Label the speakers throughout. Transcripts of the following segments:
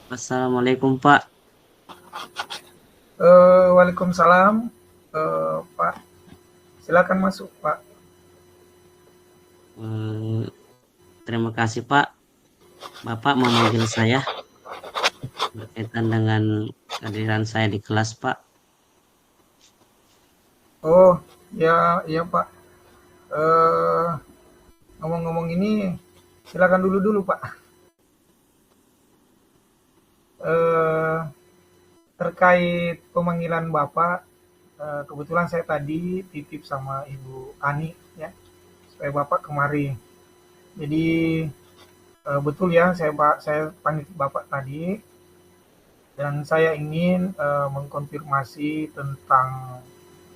Speaker 1: Assalamualaikum Pak.
Speaker 2: Waalaikumsalam, Pak. Silakan masuk, Pak.
Speaker 1: Eh, Terima kasih Pak. Bapak memanggil saya berkaitan dengan kehadiran saya di kelas Pak.
Speaker 2: Oh, ya, iya, Pak. Eh, Ngomong-ngomong ini, silakan dulu, Pak. Eh, Terkait pemanggilan Bapak, kebetulan saya tadi titip sama Ibu Ani, ya, supaya Bapak kemari. Jadi betul ya, saya panggil Bapak tadi, dan saya ingin mengkonfirmasi tentang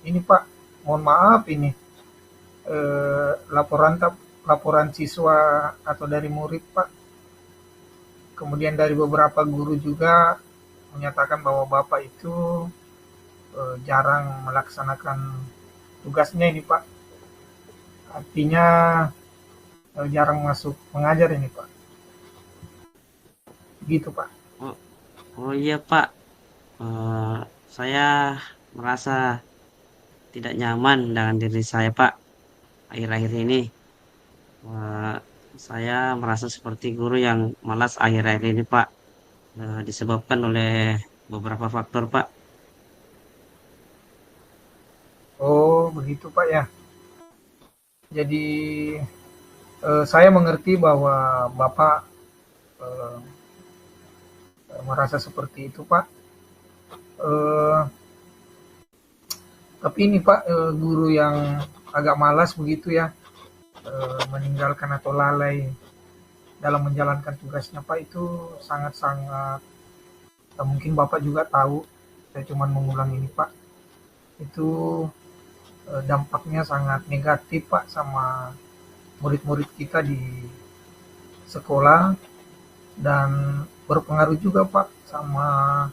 Speaker 2: ini, Pak. Mohon maaf ini laporan siswa atau dari murid, Pak. Kemudian dari beberapa guru juga menyatakan bahwa Bapak itu jarang melaksanakan tugasnya ini, Pak. Artinya jarang masuk mengajar ini, Pak. Gitu, Pak.
Speaker 1: Oh, oh iya Pak. Eh, saya merasa tidak nyaman dengan diri saya Pak. Akhir-akhir ini Eh, saya merasa seperti guru yang malas akhir-akhir ini Pak. Disebabkan oleh beberapa faktor Pak.
Speaker 2: Oh, begitu, Pak ya. Jadi saya mengerti bahwa Bapak eh, merasa seperti itu, Pak. Eh, tapi ini, Pak, guru yang agak malas begitu ya, meninggalkan atau lalai dalam menjalankan tugasnya, Pak, itu sangat-sangat, mungkin Bapak juga tahu, saya cuma mengulang ini, Pak, itu dampaknya sangat negatif, Pak, sama murid-murid kita di sekolah, dan berpengaruh juga, Pak, sama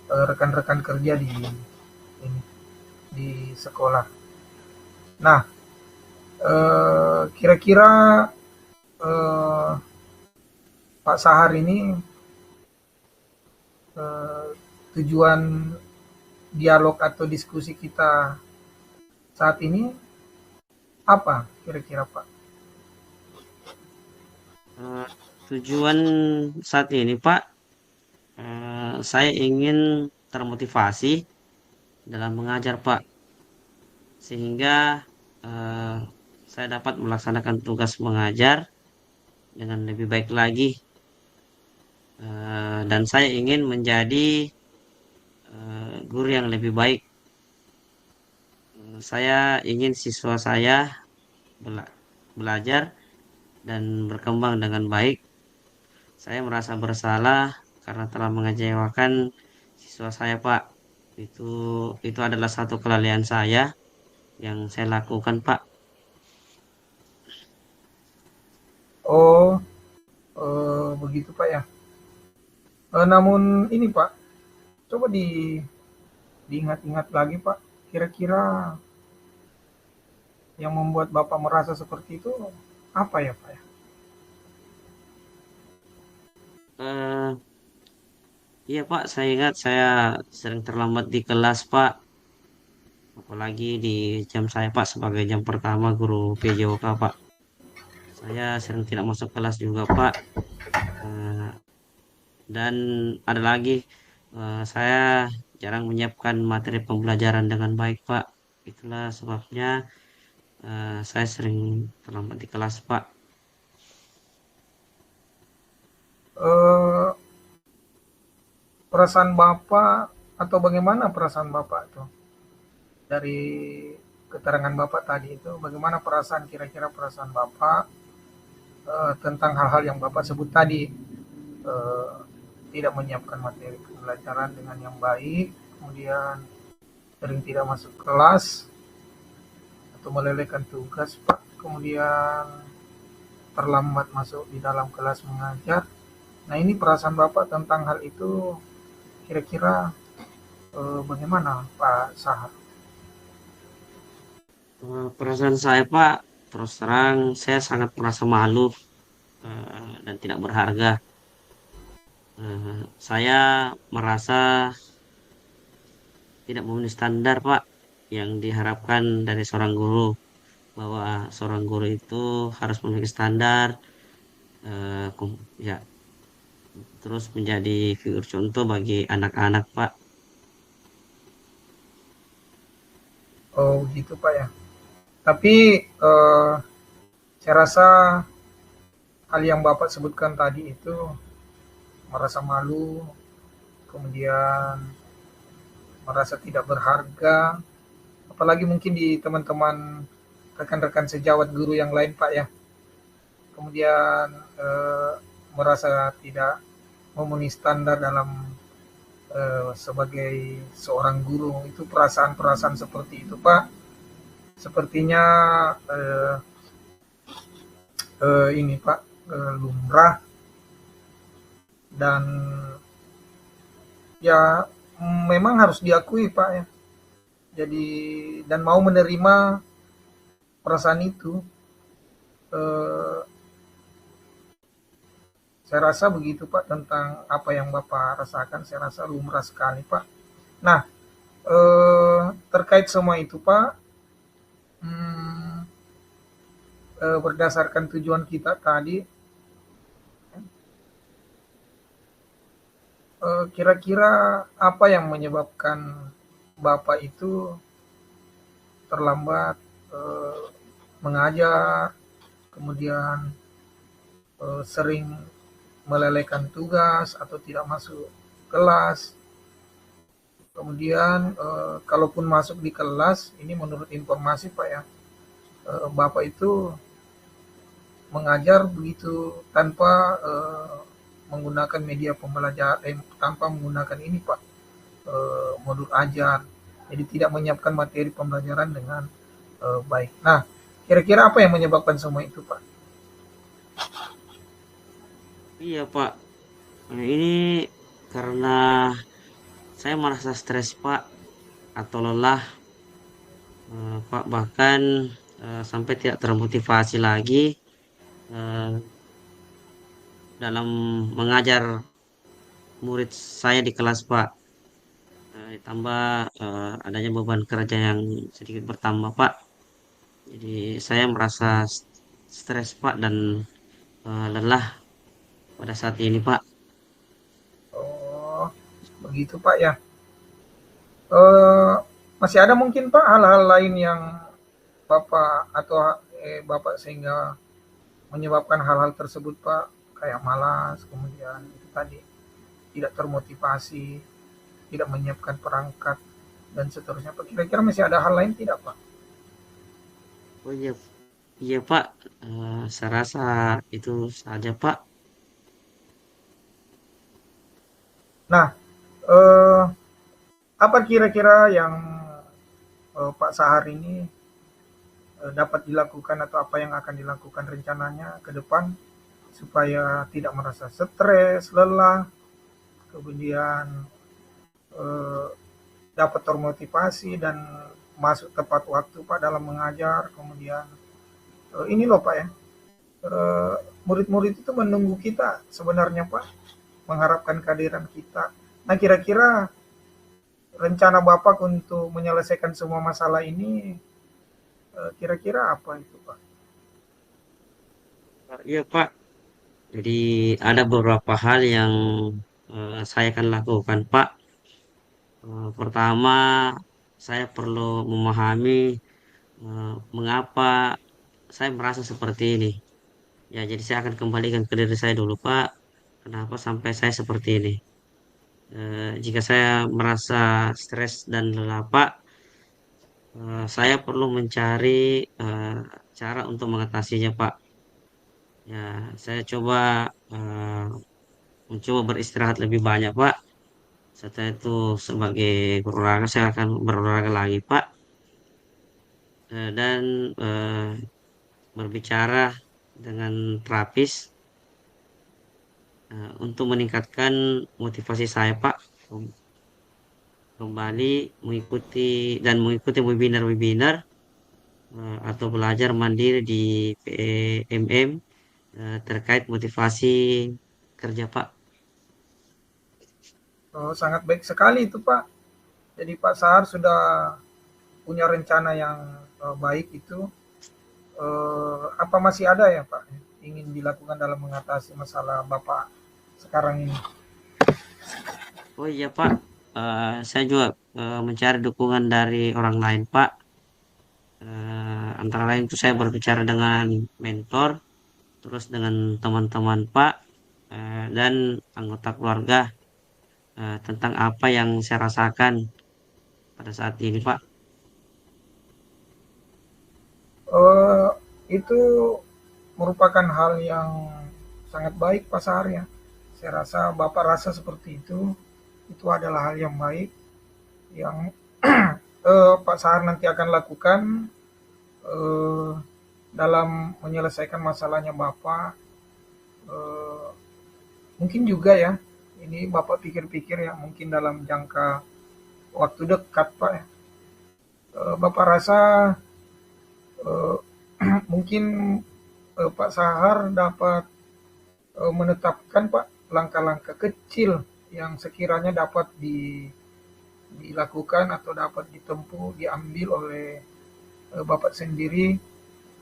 Speaker 2: rekan-rekan kerja ini, di sekolah. Nah, kira-kira eh, Pak Sahar ini, eh, tujuan dialog atau diskusi kita saat ini apa kira-kira, Pak?
Speaker 1: Eh, Tujuan saat ini Pak, saya ingin termotivasi dalam mengajar Pak, sehingga eh, saya dapat melaksanakan tugas mengajar dengan lebih baik lagi. Dan saya ingin menjadi guru yang lebih baik. Saya ingin siswa saya belajar dan berkembang dengan baik. Saya merasa bersalah karena telah mengecewakan siswa saya, Pak. Itu itu adalah satu kelalaian saya yang saya lakukan, Pak.
Speaker 2: Oh, begitu, Pak ya. Namun ini, Pak, coba diingat-ingat lagi, Pak. Kira-kira yang membuat Bapak merasa seperti itu apa ya, Pak ya?
Speaker 1: Eh, iya, Pak, saya ingat saya sering terlambat di kelas, Pak. Apalagi di jam saya, Pak, sebagai jam pertama guru PJOK, Pak. Saya sering tidak masuk kelas juga, Pak. Eh, dan ada lagi, saya jarang menyiapkan materi pembelajaran dengan baik, Pak. Itulah sebabnya saya sering terlambat di kelas, Pak.
Speaker 2: Eh, Perasaan Bapak atau bagaimana perasaan Bapak tuh dari keterangan Bapak tadi itu? Bagaimana perasaan kira-kira perasaan Bapak tentang hal-hal yang Bapak sebut tadi? Eh, Tidak menyiapkan materi pembelajaran dengan yang baik, kemudian sering tidak masuk kelas atau melelehkan tugas, Pak, kemudian terlambat masuk di dalam kelas mengajar. Nah, ini perasaan Bapak tentang hal itu kira-kira bagaimana, Pak Sahar?
Speaker 1: Perasaan saya, Pak, terus terang saya sangat merasa malu dan tidak berharga. Saya merasa tidak memenuhi standar, Pak, yang diharapkan dari seorang guru, bahwa seorang guru itu harus memiliki standar, ya, terus menjadi figur contoh bagi anak-anak, Pak.
Speaker 2: Oh gitu Pak ya. Tapi saya rasa hal yang Bapak sebutkan tadi itu merasa malu, kemudian merasa tidak berharga, apalagi mungkin di teman-teman rekan-rekan sejawat guru yang lain Pak ya. Kemudian merasa tidak memenuhi standar dalam sebagai seorang guru, itu perasaan-perasaan seperti itu Pak. Sepertinya eh, ini Pak lumrah dan ya memang harus diakui Pak ya. Jadi dan mau menerima perasaan itu, eh, saya rasa begitu Pak tentang apa yang Bapak rasakan. Saya rasa lumrah sekali Pak. Nah, terkait semua itu Pak, hmm, berdasarkan tujuan kita tadi, kira-kira apa yang menyebabkan Bapak itu terlambat eh, mengajar, kemudian sering melelehkan tugas atau tidak masuk kelas. Kemudian kalaupun masuk di kelas, ini menurut informasi Pak ya, Bapak itu mengajar begitu tanpa menggunakan media pembelajaran, tanpa menggunakan ini Pak, modul ajar. Jadi tidak menyiapkan materi pembelajaran dengan baik. Nah, kira-kira apa yang menyebabkan semua itu Pak?
Speaker 1: Iya, Pak. Ini karena saya merasa stres, Pak, atau lelah, Pak, bahkan sampai tidak termotivasi lagi eh, dalam mengajar murid saya di kelas, Pak. Ditambah adanya beban kerja yang sedikit bertambah, Pak. Jadi saya merasa stres, Pak, dan lelah pada saat ini, Pak.
Speaker 2: Oh, begitu Pak ya. Eh, masih ada mungkin Pak hal-hal lain yang Bapak atau Bapak sehingga menyebabkan hal-hal tersebut Pak, kayak malas, kemudian itu tadi tidak termotivasi, tidak menyiapkan perangkat dan seterusnya Pak. Kira-kira masih ada hal lain tidak Pak?
Speaker 1: Oh iya, iya, Pak. Saya rasa itu saja, Pak.
Speaker 2: Nah, eh, apa kira-kira yang Pak Sahar ini dapat dilakukan atau apa yang akan dilakukan rencananya ke depan supaya tidak merasa stres, lelah, kemudian eh, dapat termotivasi dan masuk tepat waktu Pak dalam mengajar. Kemudian ini loh Pak ya, murid-murid itu menunggu kita sebenarnya Pak, mengharapkan kehadiran kita. Nah kira-kira rencana Bapak untuk menyelesaikan semua masalah ini kira-kira apa itu Pak?
Speaker 1: Iya, Pak. Jadi ada beberapa hal yang saya akan lakukan, Pak. Pertama, saya perlu memahami mengapa saya merasa seperti ini. Ya, jadi saya akan kembalikan ke diri saya dulu, Pak. Kenapa sampai saya seperti ini? Jika saya merasa stres dan lelah, Pak, saya perlu mencari eh, cara untuk mengatasinya, Pak. Ya, saya coba eh, mencoba beristirahat lebih banyak, Pak. Setelah itu sebagai berolahraga, saya akan berolahraga lagi, Pak. Dan berbicara dengan terapis untuk meningkatkan motivasi saya, Pak. Kembali mengikuti webinar-webinar atau belajar mandiri di PMM terkait motivasi kerja, Pak.
Speaker 2: Oh, sangat baik sekali itu Pak. Jadi Pak Sahar sudah punya rencana yang baik itu. Apa masih ada ya Pak ingin dilakukan dalam mengatasi masalah Bapak sekarang ini?
Speaker 1: Oh iya Pak, saya juga mencari dukungan dari orang lain Pak. Antara lain itu saya berbicara dengan mentor, terus dengan teman-teman Pak, dan anggota keluarga tentang apa yang saya rasakan pada saat ini Pak.
Speaker 2: Eh, itu merupakan hal yang sangat baik Pak Sahar ya. Saya rasa Bapak rasa seperti itu adalah hal yang baik yang Pak Sahar nanti akan lakukan eh, dalam menyelesaikan masalahnya Bapak. Eh, Mungkin juga ya, ini Bapak pikir-pikir ya, mungkin dalam jangka waktu dekat Pak ya. Bapak rasa eh, mungkin Pak Sahar dapat menetapkan Pak langkah-langkah kecil yang sekiranya dapat dilakukan atau dapat ditempuh, diambil oleh Bapak sendiri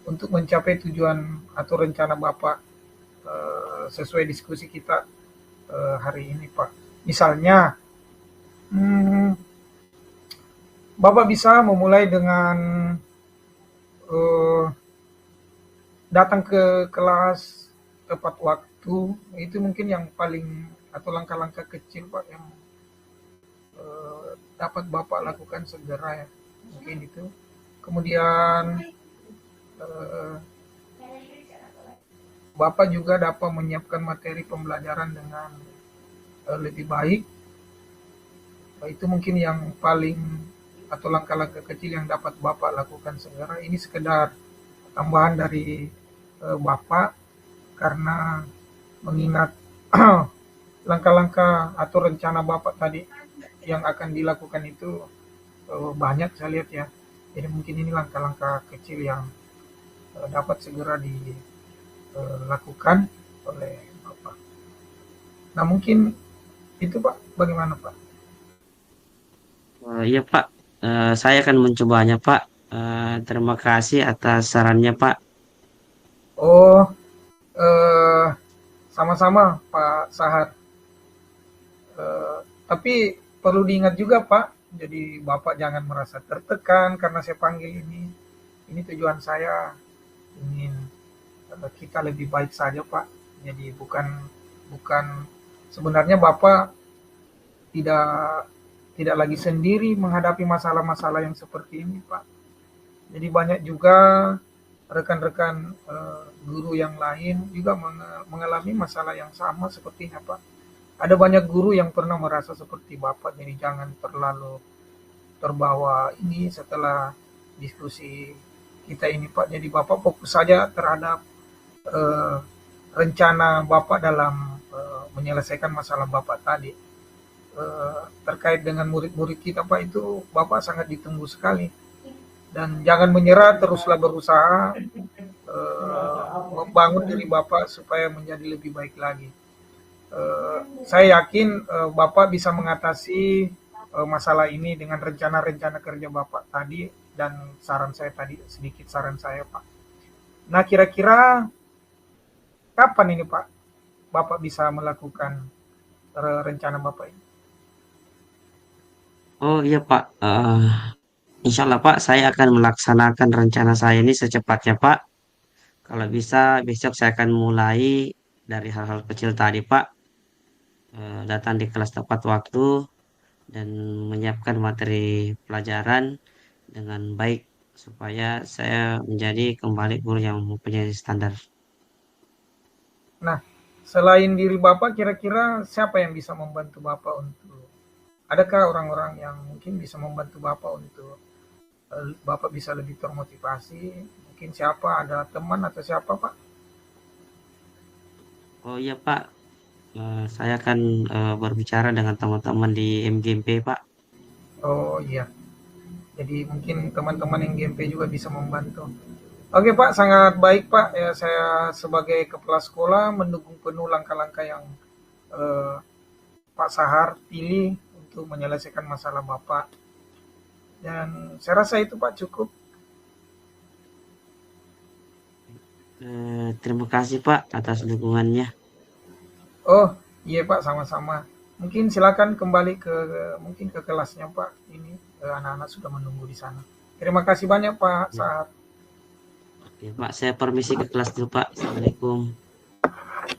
Speaker 2: untuk mencapai tujuan atau rencana Bapak sesuai diskusi kita hari ini Pak. Misalnya, hmm, Bapak bisa memulai dengan uh, datang ke kelas tepat waktu. Itu mungkin yang paling atau langkah-langkah kecil Pak yang dapat Bapak lakukan segera ya. Mungkin itu. Kemudian uh, Bapak juga dapat menyiapkan materi pembelajaran dengan lebih baik. Itu mungkin yang paling atau langkah-langkah kecil yang dapat Bapak lakukan segera. Ini sekedar tambahan dari Bapak karena mengingat langkah-langkah atau rencana Bapak tadi yang akan dilakukan itu banyak saya lihat ya. Jadi mungkin ini langkah-langkah kecil yang dapat segera dilakukan oleh Bapak. Nah mungkin itu Pak, bagaimana Pak?
Speaker 1: Iya Pak, saya akan mencobanya Pak. Terima kasih atas sarannya Pak.
Speaker 2: Oh, eh, sama-sama Pak Sahar. Tapi perlu diingat juga Pak, jadi Bapak jangan merasa tertekan karena saya panggil ini. Ini tujuan saya ingin kita lebih baik saja Pak. Jadi bukan bukan sebenarnya Bapak tidak tidak lagi sendiri menghadapi masalah-masalah yang seperti ini Pak. Jadi banyak juga rekan-rekan guru yang lain juga mengalami masalah yang sama sepertinya Pak. Ada banyak guru yang pernah merasa seperti Bapak, jadi jangan terlalu terbawa ini setelah diskusi kita ini Pak. Jadi Bapak fokus saja terhadap eh, rencana Bapak dalam menyelesaikan masalah Bapak tadi. Terkait dengan murid-murid kita Pak itu Bapak sangat ditunggu sekali. Dan jangan menyerah, teruslah berusaha membangun diri Bapak supaya menjadi lebih baik lagi. Saya yakin Bapak bisa mengatasi masalah ini dengan rencana-rencana kerja Bapak tadi dan saran saya tadi, sedikit saran saya Pak. Nah kira-kira kapan ini Pak Bapak bisa melakukan rencana Bapak ini?
Speaker 1: Oh iya Pak, insya Allah Pak, saya akan melaksanakan rencana saya ini secepatnya Pak. Kalau bisa besok saya akan mulai dari hal-hal kecil tadi Pak. Datang di kelas tepat waktu dan menyiapkan materi pelajaran dengan baik supaya saya menjadi kembali guru yang mempunyai standar.
Speaker 2: Nah, selain diri Bapak, kira-kira siapa yang bisa membantu Bapak untuk, adakah orang-orang yang mungkin bisa membantu Bapak untuk Bapak bisa lebih termotivasi? Mungkin siapa, ada teman atau siapa Pak?
Speaker 1: Oh iya Pak, saya akan berbicara dengan teman-teman di MGMP Pak.
Speaker 2: Oh iya, jadi mungkin teman-teman yang GMP juga bisa membantu. Oke Pak, sangat baik Pak. Ya, saya sebagai kepala sekolah mendukung penuh langkah-langkah yang eh, Pak Sahar pilih untuk menyelesaikan masalah Bapak. Dan saya rasa itu Pak cukup.
Speaker 1: Terima kasih Pak atas dukungannya.
Speaker 2: Oh iya Pak, sama-sama. Mungkin silakan kembali ke mungkin ke kelasnya Pak. Ini anak-anak sudah menunggu di sana. Terima kasih banyak Pak
Speaker 1: Ya,
Speaker 2: Sahar.
Speaker 1: oke Pak, saya permisi ke kelas dulu Pak. Assalamualaikum.